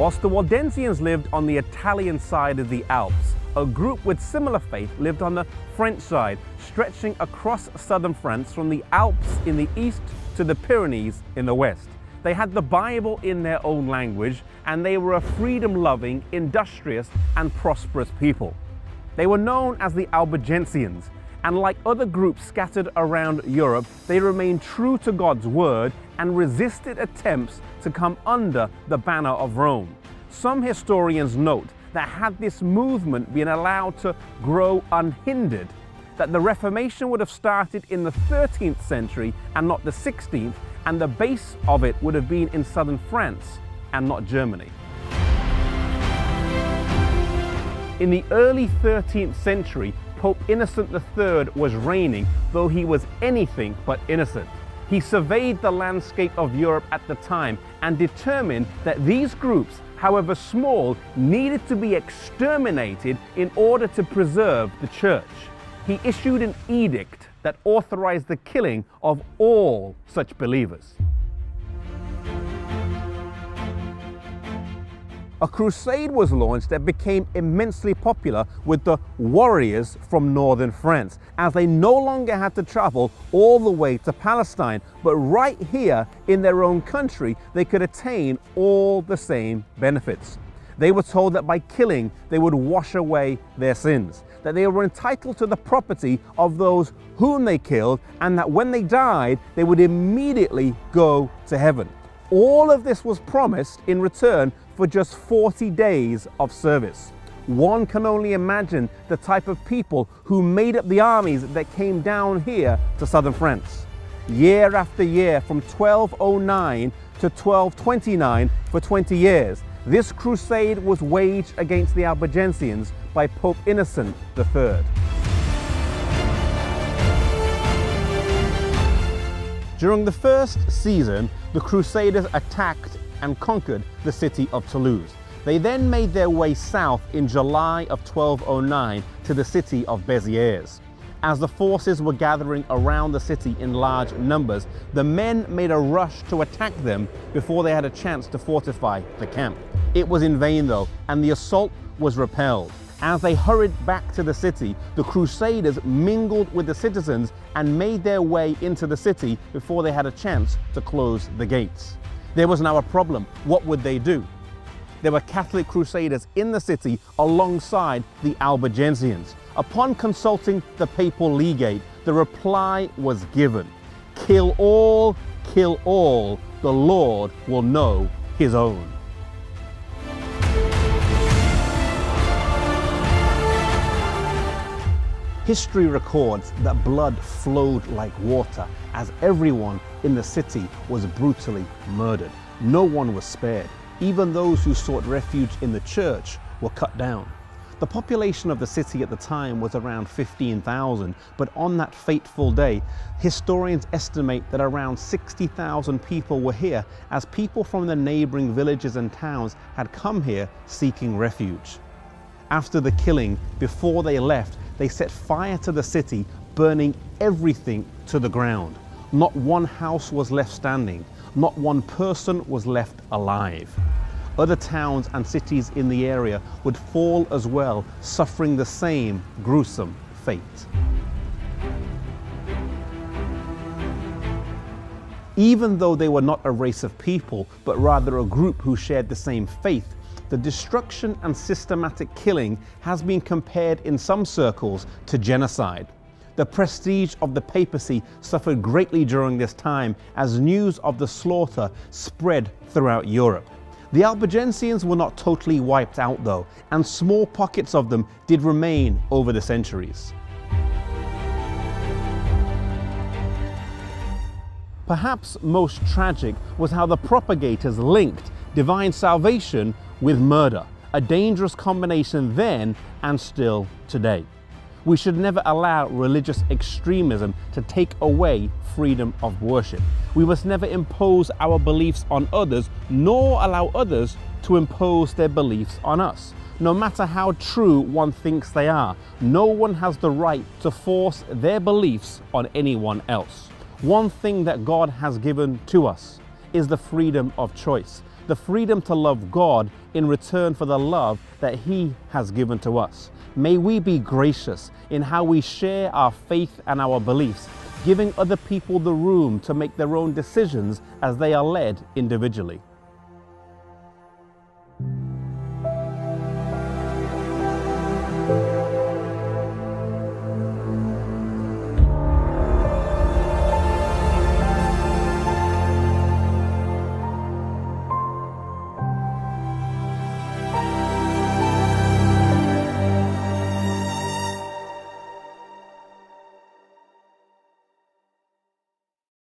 Whilst the Waldensians lived on the Italian side of the Alps, a group with similar faith lived on the French side, stretching across southern France from the Alps in the east to the Pyrenees in the west. They had the Bible in their own language, and they were a freedom-loving, industrious, and prosperous people. They were known as the Albigensians, and like other groups scattered around Europe, they remained true to God's word and resisted attempts to come under the banner of Rome. Some historians note that had this movement been allowed to grow unhindered, that the Reformation would have started in the 13th century and not the 16th, and the base of it would have been in southern France and not Germany. In the early 13th century, Pope Innocent III was reigning, though he was anything but innocent. He surveyed the landscape of Europe at the time and determined that these groups, however small, needed to be exterminated in order to preserve the church. He issued an edict that authorized the killing of all such believers. A crusade was launched that became immensely popular with the warriors from northern France, as they no longer had to travel all the way to Palestine, but right here in their own country they could attain all the same benefits. They were told that by killing they would wash away their sins, that they were entitled to the property of those whom they killed, and that when they died they would immediately go to heaven. All of this was promised in return for just 40 days of service. One can only imagine the type of people who made up the armies that came down here to southern France. Year after year, from 1209 to 1229, for 20 years, this crusade was waged against the Albigensians by Pope Innocent III. During the first season, the Crusaders attacked and conquered the city of Toulouse. They then made their way south in July of 1209 to the city of Béziers. As the forces were gathering around the city in large numbers, the men made a rush to attack them before they had a chance to fortify the camp. It was in vain though, and the assault was repelled. As they hurried back to the city, the Crusaders mingled with the citizens and made their way into the city before they had a chance to close the gates. There was now a problem. What would they do? There were Catholic Crusaders in the city alongside the Albigensians. Upon consulting the papal legate, the reply was given: kill all, the Lord will know his own. History records that blood flowed like water as everyone in the city was brutally murdered. No one was spared. Even those who sought refuge in the church were cut down. The population of the city at the time was around 15,000, but on that fateful day, historians estimate that around 60,000 people were here, as people from the neighboring villages and towns had come here seeking refuge. After the killing, before they left, they set fire to the city, burning everything to the ground. Not one house was left standing. Not one person was left alive. Other towns and cities in the area would fall as well, suffering the same gruesome fate. Even though they were not a race of people, but rather a group who shared the same faith, the destruction and systematic killing has been compared in some circles to genocide. The prestige of the papacy suffered greatly during this time as news of the slaughter spread throughout Europe. The Albigensians were not totally wiped out though, and small pockets of them did remain over the centuries. Perhaps most tragic was how the propagators linked divine salvation with murder, a dangerous combination then and still today. We should never allow religious extremism to take away freedom of worship. We must never impose our beliefs on others, nor allow others to impose their beliefs on us. No matter how true one thinks they are, no one has the right to force their beliefs on anyone else. One thing that God has given to us is the freedom of choice. the freedom to love God in return for the love that He has given to us. May we be gracious in how we share our faith and our beliefs, giving other people the room to make their own decisions as they are led individually.